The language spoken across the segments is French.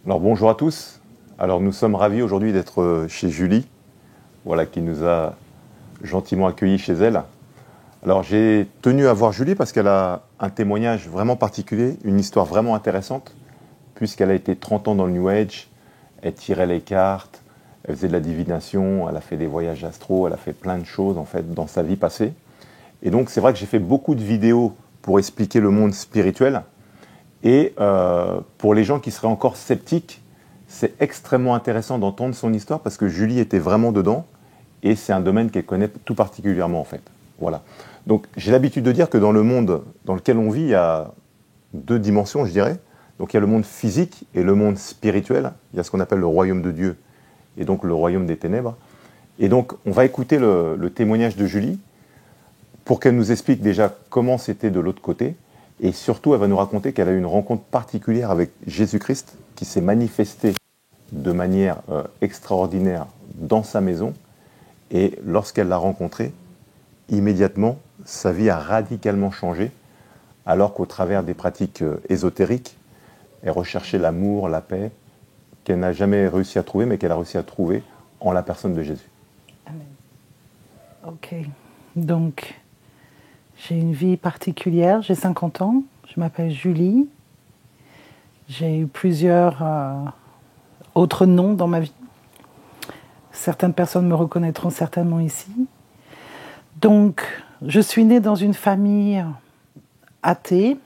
Alors bonjour à tous. Alors nous sommes ravis aujourd'hui d'être chez Julie, voilà, qui nous a gentiment accueillis chez elle. Alors j'ai tenu à voir Julie parce qu'elle a un témoignage vraiment particulier, une histoire vraiment intéressante, puisqu'elle a été 30 ans dans le New Age, elle tirait les cartes, elle faisait de la divination, elle a fait des voyages astro, elle a fait plein de choses en fait dans sa vie passée. Et donc c'est vrai que j'ai fait beaucoup de vidéos pour expliquer le monde spirituel. Et pour les gens qui seraient encore sceptiques, c'est extrêmement intéressant d'entendre son histoire parce que Julie était vraiment dedans et c'est un domaine qu'elle connaît tout particulièrement en fait. Voilà. Donc j'ai l'habitude de dire que dans le monde dans lequel on vit, il y a deux dimensions, je dirais. Donc il y a le monde physique et le monde spirituel. Il y a ce qu'on appelle le royaume de Dieu et donc le royaume des ténèbres. Et donc on va écouter le témoignage de Julie pour qu'elle nous explique déjà comment c'était de l'autre côté. Et surtout, elle va nous raconter qu'elle a eu une rencontre particulière avec Jésus-Christ qui s'est manifesté de manière extraordinaire dans sa maison. Et lorsqu'elle l'a rencontré, immédiatement, sa vie a radicalement changé, alors qu'au travers des pratiques ésotériques, elle recherchait l'amour, la paix, qu'elle n'a jamais réussi à trouver, mais qu'elle a réussi à trouver en la personne de Jésus. Amen. Ok, donc j'ai une vie particulière, j'ai 50 ans, je m'appelle Julie, j'ai eu plusieurs autres noms dans ma vie. Certaines personnes me reconnaîtront certainement ici. Donc, je suis née dans une famille athée,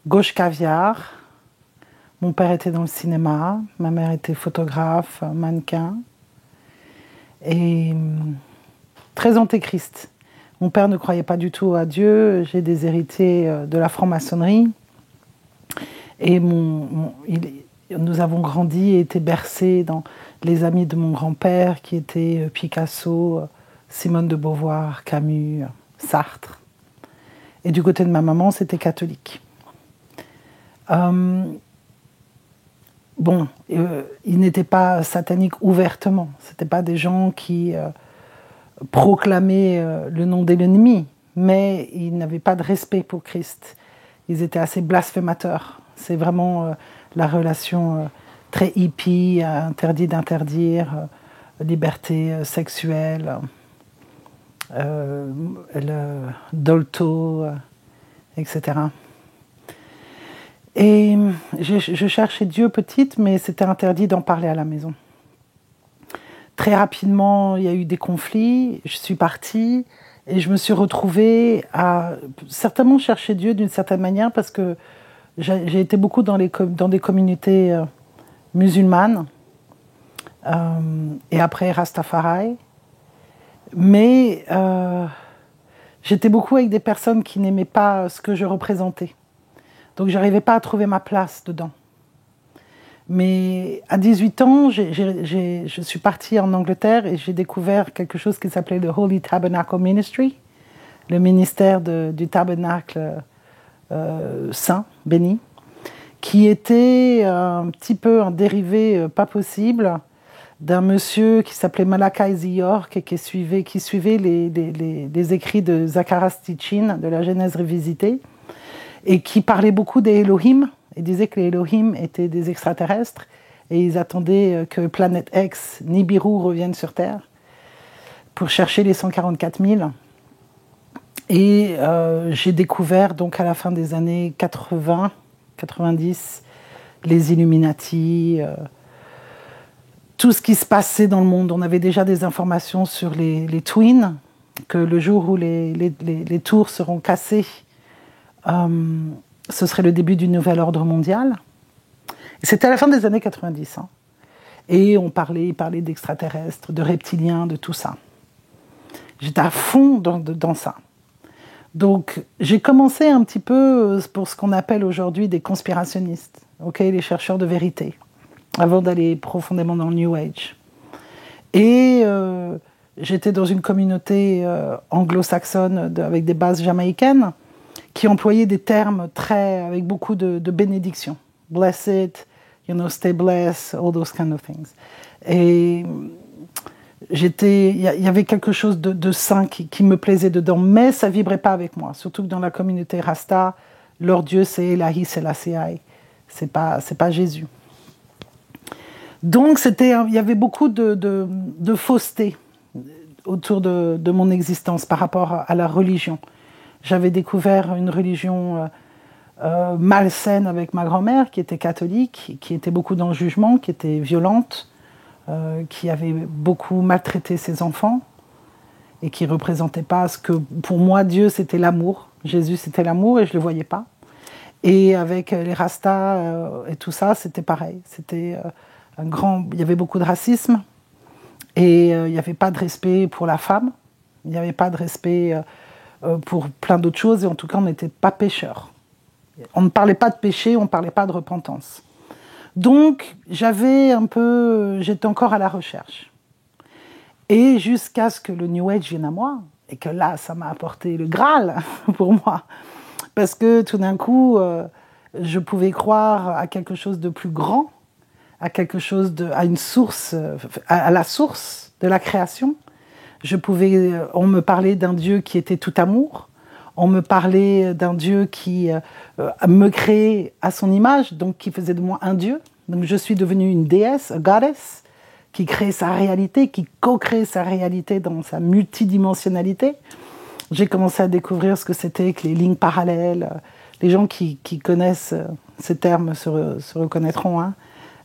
gauche caviar. Mon père était dans le cinéma, ma mère était photographe, mannequin, et très antéchrist. Mon père ne croyait pas du tout à Dieu. J'ai des héritiers de la franc-maçonnerie. Et nous avons grandi et été bercés dans les amis de mon grand-père, qui étaient Picasso, Simone de Beauvoir, Camus, Sartre. Et du côté de ma maman, c'était catholique. Ils n'étaient pas sataniques ouvertement. Ce n'étaient pas des gens qui proclamaient le nom de l'ennemi, mais ils n'avaient pas de respect pour Christ. Ils étaient assez blasphémateurs. C'est vraiment la relation très hippie, interdit d'interdire, liberté sexuelle, le dolto, etc. Et je cherchais Dieu petite, mais c'était interdit d'en parler à la maison. Très rapidement, il y a eu des conflits, je suis partie et je me suis retrouvée à certainement chercher Dieu d'une certaine manière parce que j'ai été beaucoup dans des communautés musulmanes et après Rastafari. Mais j'étais beaucoup avec des personnes qui n'aimaient pas ce que je représentais. Donc je n'arrivais pas à trouver ma place dedans. Mais à 18 ans, je suis partie en Angleterre et j'ai découvert quelque chose qui s'appelait le Holy Tabernacle Ministry, le ministère du tabernacle saint, béni, qui était un petit peu un dérivé pas possible d'un monsieur qui s'appelait Malachi Z. York et qui suivait les écrits de Zacharias Sitchin, de la Genèse révisitée, et qui parlait beaucoup des Elohim. Ils disaient que les Elohim étaient des extraterrestres et ils attendaient que Planète X, Nibiru, revienne sur Terre pour chercher les 144 000. Et j'ai découvert donc à la fin des années 80, 90, les Illuminati, tout ce qui se passait dans le monde. On avait déjà des informations sur les Twins, que le jour où les tours seront cassées, ce serait le début du nouvel ordre mondial. C'était à la fin des années 90. Hein. Et on parlait d'extraterrestres, de reptiliens, de tout ça. J'étais à fond dans ça. Donc, j'ai commencé un petit peu pour ce qu'on appelle aujourd'hui des conspirationnistes, les chercheurs de vérité, avant d'aller profondément dans le New Age. Et j'étais dans une communauté anglo-saxonne avec des bases jamaïcaines, qui employait des termes avec beaucoup de bénédictions. Blessed, stay blessed, all those kind of things. Et il y avait quelque chose de sain qui me plaisait dedans, mais ça vibrait pas avec moi. Surtout que dans la communauté Rasta, leur Dieu c'est Elahi Selassie. C'est pas Jésus. Donc il y avait beaucoup de fausseté autour de mon existence par rapport à la religion. J'avais découvert une religion malsaine avec ma grand-mère, qui était catholique, qui était beaucoup dans le jugement, qui était violente, qui avait beaucoup maltraité ses enfants et qui ne représentait pas ce que, pour moi, Dieu, c'était l'amour. Jésus, c'était l'amour et je ne le voyais pas. Et avec les Rastas et tout ça, c'était pareil. C'était il y avait beaucoup de racisme et il n'y avait pas de respect pour la femme. Il n'y avait pas de respect pour plein d'autres choses et en tout cas, on n'était pas pécheurs. On ne parlait pas de péché, on ne parlait pas de repentance. Donc, j'étais encore à la recherche. Et jusqu'à ce que le New Age vienne à moi, et que là, ça m'a apporté le Graal pour moi. Parce que tout d'un coup, je pouvais croire à quelque chose de plus grand, à une source, à la source de la création. On me parlait d'un Dieu qui était tout amour. On me parlait d'un Dieu qui me créait à son image, donc qui faisait de moi un Dieu. Donc je suis devenue une déesse, a goddess, qui crée sa réalité, qui co-crée sa réalité dans sa multidimensionnalité. J'ai commencé à découvrir ce que c'était que les lignes parallèles. Les gens qui connaissent ces termes se reconnaîtront. Hein.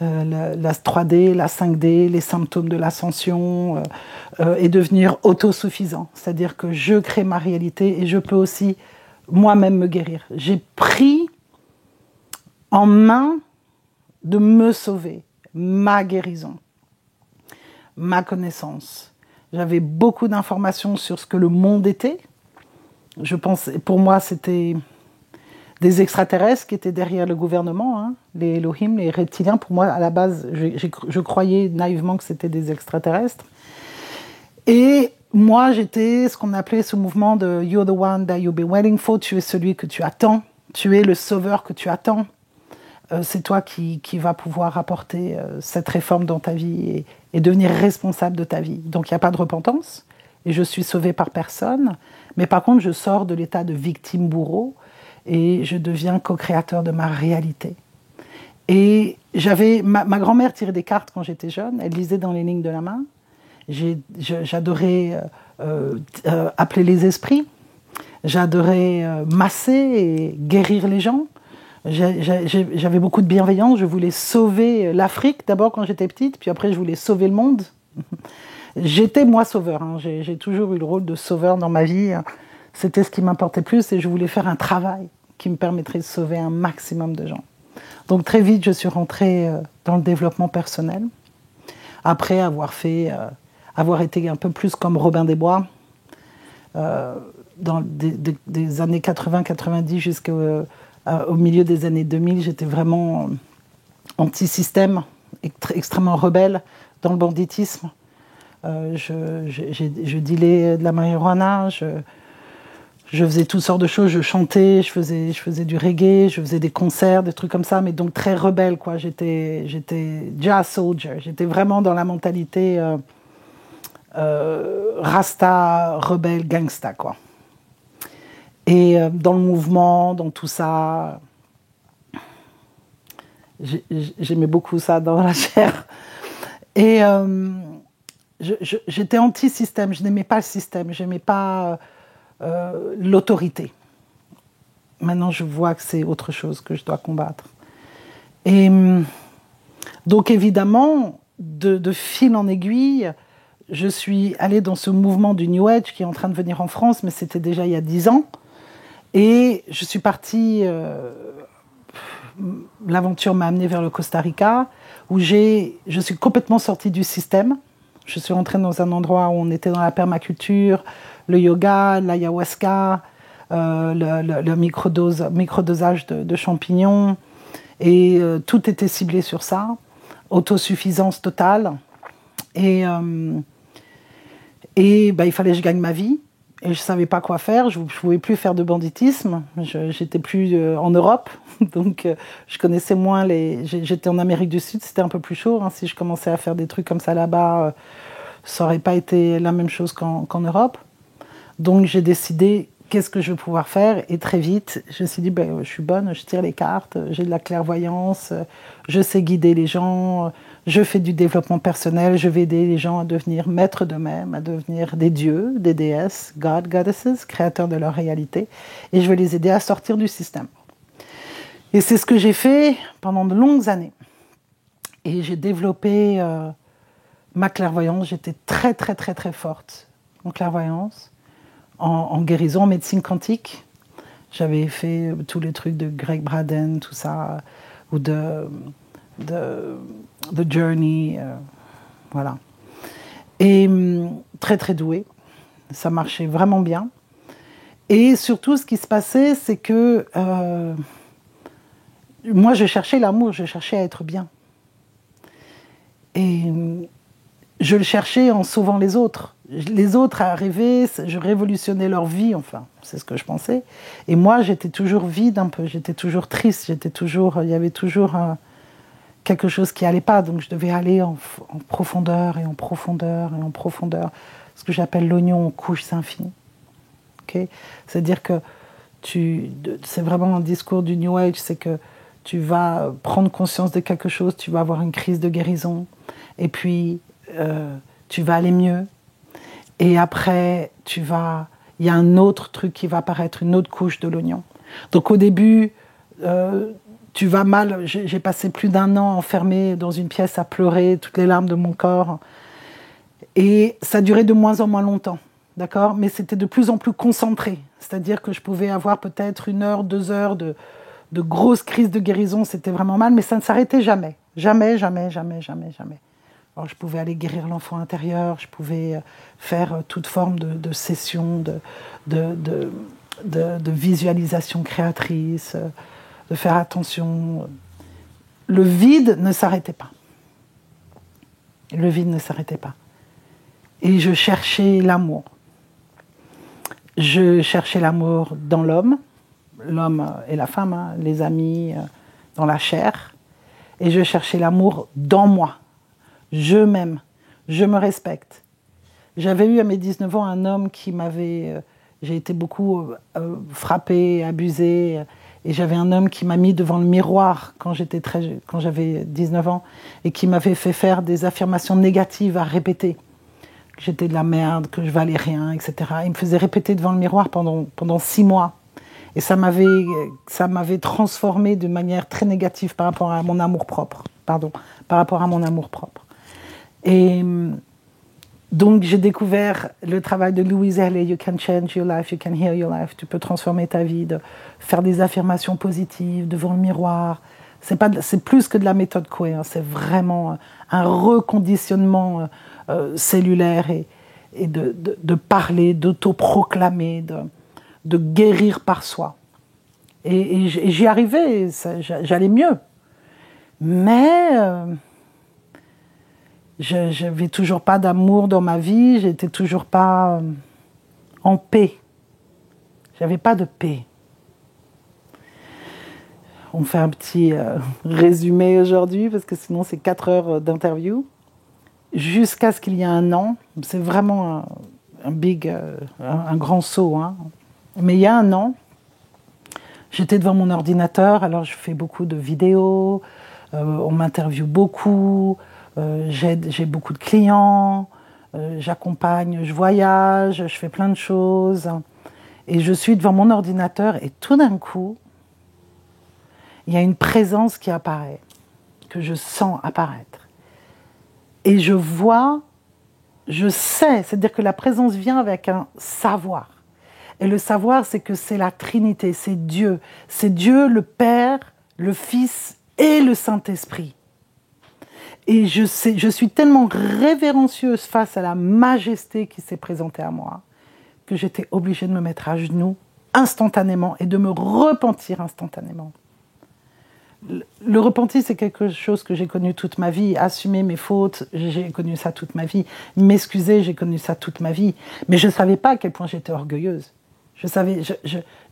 La 3D, la 5D, les symptômes de l'ascension, et devenir autosuffisant. C'est-à-dire que je crée ma réalité et je peux aussi moi-même me guérir. J'ai pris en main de me sauver, ma guérison, ma connaissance. J'avais beaucoup d'informations sur ce que le monde était. Pour moi, c'était des extraterrestres qui étaient derrière le gouvernement, hein, les Elohim, les reptiliens. Pour moi, à la base, je croyais naïvement que c'était des extraterrestres. Et moi, j'étais ce qu'on appelait ce mouvement de « You're the one that you've been waiting for », tu es celui que tu attends, tu es le sauveur que tu attends. C'est toi qui va pouvoir apporter cette réforme dans ta vie et devenir responsable de ta vie. Donc, il n'y a pas de repentance et je suis sauvée par personne. Mais par contre, je sors de l'état de victime-bourreau et je deviens co-créateur de ma réalité. Et ma grand-mère tirait des cartes quand j'étais jeune, elle lisait dans les lignes de la main. J'adorais appeler les esprits, j'adorais masser et guérir les gens. J'avais beaucoup de bienveillance, je voulais sauver l'Afrique d'abord quand j'étais petite, puis après je voulais sauver le monde. J'étais moi sauveur, hein. J'ai toujours eu le rôle de sauveur dans ma vie. C'était ce qui m'importait plus et je voulais faire un travail qui me permettrait de sauver un maximum de gens. Donc très vite, je suis rentrée dans le développement personnel. Après avoir été un peu plus comme Robin des Bois, dans des années 80-90 jusqu'au milieu des années 2000, j'étais vraiment anti-système, extrêmement rebelle dans le banditisme. Je dealais de la marijuana, je faisais toutes sortes de choses, je chantais, je faisais du reggae, je faisais des concerts, des trucs comme ça, mais donc très rebelle, quoi. J'étais jazz soldier, j'étais vraiment dans la mentalité rasta, rebelle, gangsta, quoi. Et dans le mouvement, dans tout ça, j'aimais beaucoup ça dans la chair. Et j'étais anti-système, je n'aimais pas le système, je n'aimais pas l'autorité. Maintenant, je vois que c'est autre chose que je dois combattre. Et donc, évidemment, de fil en aiguille, je suis allée dans ce mouvement du New Age qui est en train de venir en France, mais c'était déjà il y a 10 ans. Et je suis partie... l'aventure m'a amenée vers le Costa Rica, où je suis complètement sortie du système. Je suis rentrée dans un endroit où on était dans la permaculture, le yoga, l'ayahuasca, le microdosage de champignons. Et tout était ciblé sur ça. Autosuffisance totale. Et il fallait que je gagne ma vie. Et je ne savais pas quoi faire. Je ne pouvais plus faire de banditisme. J'étais plus en Europe. Donc, je connaissais moins J'étais en Amérique du Sud, c'était un peu plus chaud. Hein. Si je commençais à faire des trucs comme ça là-bas, ça n'aurait pas été la même chose qu'en Europe. Donc, j'ai décidé qu'est-ce que je vais pouvoir faire? Et très vite, je me suis dit, je suis bonne, je tire les cartes, j'ai de la clairvoyance, je sais guider les gens, je fais du développement personnel, je vais aider les gens à devenir maîtres d'eux-mêmes, à devenir des dieux, des déesses, God, goddesses, créateurs de leur réalité, et je vais les aider à sortir du système. Et c'est ce que j'ai fait pendant de longues années. Et j'ai développé ma clairvoyance, j'étais très très très très forte en clairvoyance, en guérison, en médecine quantique. J'avais fait tous les trucs de Greg Braden, tout ça, ou de Journey, voilà. Et très très douée, ça marchait vraiment bien. Et surtout, ce qui se passait, c'est que moi, je cherchais l'amour, je cherchais à être bien. Et je le cherchais en sauvant les autres. Les autres arrivaient, je révolutionnais leur vie, enfin, c'est ce que je pensais. Et moi, j'étais toujours vide un peu, j'étais toujours triste, il y avait toujours quelque chose qui n'allait pas. Donc je devais aller en profondeur et en profondeur et en profondeur. Ce que j'appelle l'oignon aux couches infinies. Okay? C'est-à-dire que c'est vraiment un discours du New Age, c'est que tu vas prendre conscience de quelque chose, tu vas avoir une crise de guérison, et puis tu vas aller mieux. Et après, il y a un autre truc qui va apparaître, une autre couche de l'oignon. Donc au début, tu vas mal. J'ai passé plus d'1 an enfermée dans une pièce à pleurer toutes les larmes de mon corps. Et ça durait de moins en moins longtemps, d'accord ? Mais c'était de plus en plus concentré. C'est-à-dire que je pouvais avoir peut-être 1 heure, 2 heures de grosses crises de guérison. C'était vraiment mal, mais ça ne s'arrêtait jamais. Jamais, jamais, jamais, jamais, jamais. Alors, je pouvais aller guérir l'enfant intérieur, je pouvais faire toute forme de session, de visualisation créatrice, de faire attention. Le vide ne s'arrêtait pas. Le vide ne s'arrêtait pas. Et je cherchais l'amour. Je cherchais l'amour dans l'homme et la femme, hein, les amis, dans la chair. Et je cherchais l'amour dans moi. Je m'aime, je me respecte. J'avais eu à mes 19 ans un homme qui m'avait... j'ai été beaucoup frappée, abusée. Et j'avais un homme qui m'a mis devant le miroir quand j'avais 19 ans et qui m'avait fait faire des affirmations négatives à répéter. Que j'étais de la merde, que je valais rien, etc. Il me faisait répéter devant le miroir pendant 6 mois. Et ça m'avait transformée de manière très négative par rapport à mon amour-propre. Par rapport à mon amour-propre. Et donc, j'ai découvert le travail de Louise Hay, You can change your life, you can heal your life. Tu peux transformer ta vie, de faire des affirmations positives devant le miroir. C'est plus que de la méthode Coué, hein, c'est vraiment un reconditionnement cellulaire et de parler, d'autoproclamer, de guérir par soi. Et j'y arrivais, j'allais mieux. Mais je n'avais toujours pas d'amour dans ma vie, j'étais toujours pas en paix. J'avais pas de paix. On fait un petit résumé aujourd'hui, parce que sinon c'est 4 heures d'interview. Jusqu'à ce qu'il y ait 1 an, c'est vraiment un grand saut, hein. Mais il y a 1 an, j'étais devant mon ordinateur, alors je fais beaucoup de vidéos, on m'interviewe beaucoup, j'ai beaucoup de clients, j'accompagne, je voyage, je fais plein de choses. Et je suis devant mon ordinateur et tout d'un coup, il y a une présence qui apparaît, que je sens apparaître. Et je vois, je sais, c'est-à-dire que la présence vient avec un savoir. Et le savoir, c'est que c'est la Trinité, c'est Dieu. C'est Dieu, le Père, le Fils et le Saint-Esprit. Et je suis tellement révérencieuse face à la majesté qui s'est présentée à moi que j'étais obligée de me mettre à genoux instantanément et de me repentir instantanément. Le repentir, c'est quelque chose que j'ai connu toute ma vie. Assumer mes fautes, j'ai connu ça toute ma vie. M'excuser, j'ai connu ça toute ma vie. Mais je ne savais pas à quel point j'étais orgueilleuse.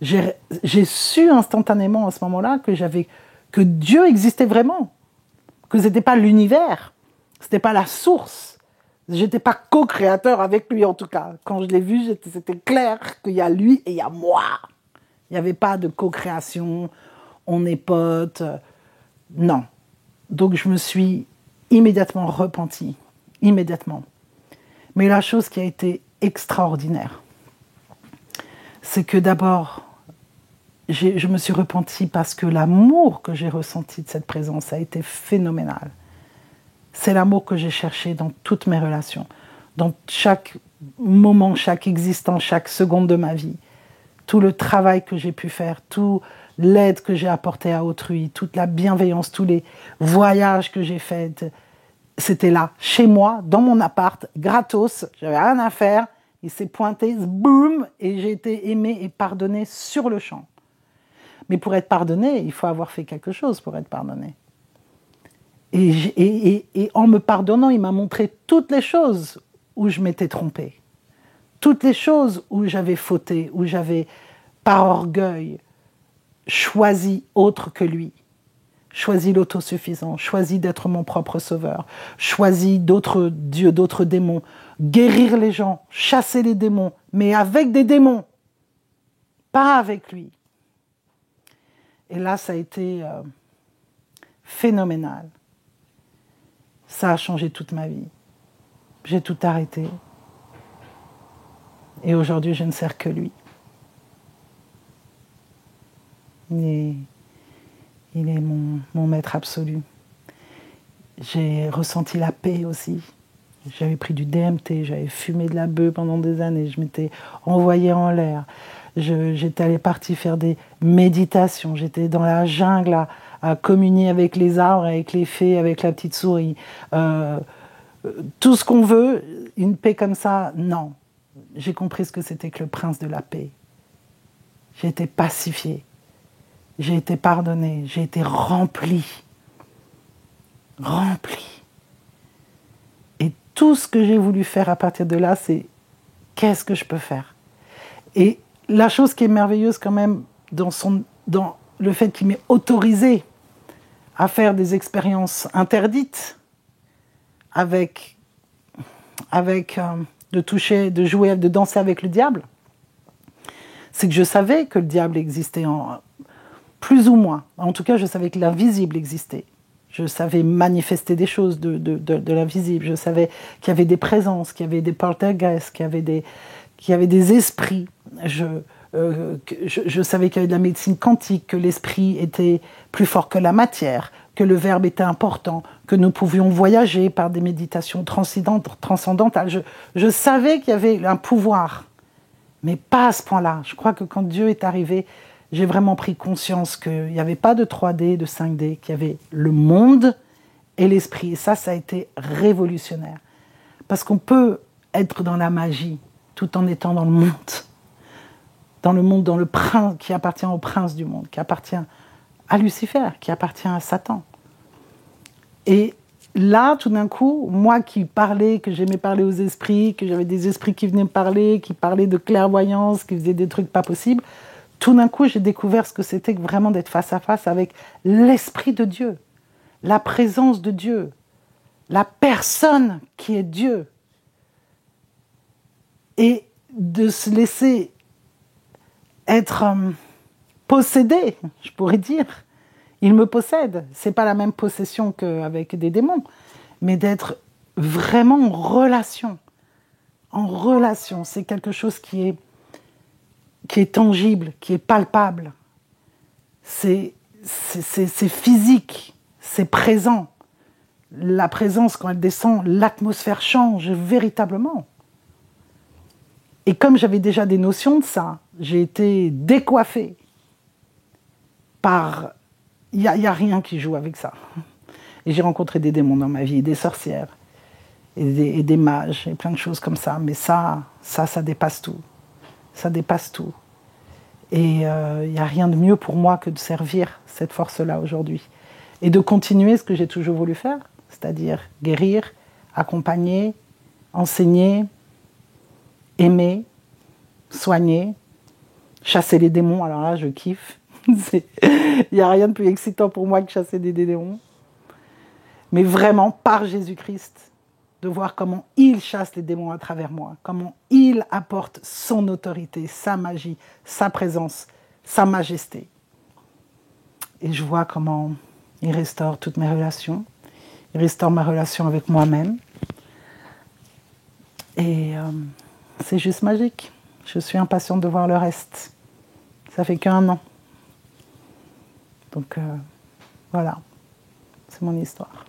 J'ai su instantanément à ce moment-là que Dieu existait vraiment. Que ce n'était pas l'univers, ce n'était pas la source J'étais pas co-créateur avec lui en tout cas. Quand je l'ai vu, c'était clair qu'il y a lui et il y a moi. Il n'y avait pas de co-création, on est potes. Non. Donc je me suis immédiatement repentie. Immédiatement. Mais la chose qui a été extraordinaire, c'est que d'abord, je me suis repentie parce que l'amour que j'ai ressenti de cette présence a été phénoménal. C'est l'amour que j'ai cherché dans toutes mes relations, dans chaque moment, chaque existence, chaque seconde de ma vie. Tout le travail que j'ai pu faire, toute l'aide que j'ai apportée à autrui, toute la bienveillance, tous les voyages que j'ai faits, c'était là, chez moi, dans mon appart, gratos, j'avais rien à faire, il s'est pointé, boum, et j'ai été aimée et pardonnée sur le champ. Mais pour être pardonné, il faut avoir fait quelque chose pour être pardonné. Et en me pardonnant, il m'a montré toutes les choses où je m'étais trompée. Toutes les choses où j'avais fauté, où j'avais, par orgueil, choisi autre que lui. Choisi l'autosuffisant, choisi d'être mon propre sauveur, choisi d'autres dieux, d'autres démons, guérir les gens, chasser les démons, mais avec des démons, pas avec lui. Et là, ça a été phénoménal. Ça a changé toute ma vie. J'ai tout arrêté. Et aujourd'hui, je ne sers que lui. Il est mon maître absolu. J'ai ressenti la paix aussi. J'avais pris du DMT, j'avais fumé de la beuh pendant des années, je m'étais envoyée en l'air. J'étais allée partie faire des méditations, j'étais dans la jungle à communier avec les arbres, avec les fées, avec la petite souris. Tout ce qu'on veut, une paix comme ça, non. J'ai compris ce que c'était que le prince de la paix. J'ai été pacifiée. J'ai été pardonnée, j'ai été remplie. Remplie. Et tout ce que j'ai voulu faire à partir de là, c'est qu'est-ce que je peux faire? Et la chose qui est merveilleuse quand même dans le fait qu'il m'ait autorisé à faire des expériences interdites de toucher, de jouer, de danser avec le diable, c'est que je savais que le diable existait plus ou moins. En tout cas, je savais que l'invisible existait. Je savais manifester des choses de l'invisible. Je savais qu'il y avait des présences, qu'il y avait des poltergeists, qu'il y avait des esprits. Je savais qu'il y avait de la médecine quantique, que l'esprit était plus fort que la matière, que le verbe était important, que nous pouvions voyager par des méditations transcendantales. Je savais qu'il y avait un pouvoir, mais pas à ce point-là. Je crois que quand Dieu est arrivé, j'ai vraiment pris conscience qu'il n'y avait pas de 3D, de 5D, qu'il y avait le monde et l'esprit. Et ça a été révolutionnaire. Parce qu'on peut être dans la magie tout en étant dans le monde. Dans le prince, qui appartient au prince du monde, qui appartient à Lucifer, qui appartient à Satan. Et là, tout d'un coup, moi qui parlais, que j'aimais parler aux esprits, que j'avais des esprits qui venaient me parler, qui parlaient de clairvoyance, qui faisaient des trucs pas possibles, tout d'un coup, j'ai découvert ce que c'était vraiment d'être face à face avec l'Esprit de Dieu, la présence de Dieu, la personne qui est Dieu. Et de se laisser être possédé, je pourrais dire. Il me possède. Ce n'est pas la même possession qu'avec des démons, mais d'être vraiment en relation. En relation, c'est quelque chose qui est tangible, qui est palpable. C'est physique, c'est présent. La présence, quand elle descend, l'atmosphère change véritablement. Et comme j'avais déjà des notions de ça, j'ai été décoiffée par... Il n'y a rien qui joue avec ça. Et j'ai rencontré des démons dans ma vie, des sorcières, et des mages, et plein de choses comme ça. Mais ça dépasse tout. Ça dépasse tout. Et il n'y a rien de mieux pour moi que de servir cette force-là aujourd'hui. Et de continuer ce que j'ai toujours voulu faire, c'est-à-dire guérir, accompagner, enseigner, aimer, soigner, chasser les démons. Alors là, je kiffe. Il n'y a rien de plus excitant pour moi que chasser des démons. Mais vraiment par Jésus-Christ. de voir comment il chasse les démons à travers moi, comment il apporte son autorité, sa magie, sa présence, sa majesté. Et je vois comment il restaure toutes mes relations, il restaure ma relation avec moi-même. Et c'est juste magique. Je suis impatiente de voir le reste. Ça fait qu'1 an. Donc voilà, c'est mon histoire.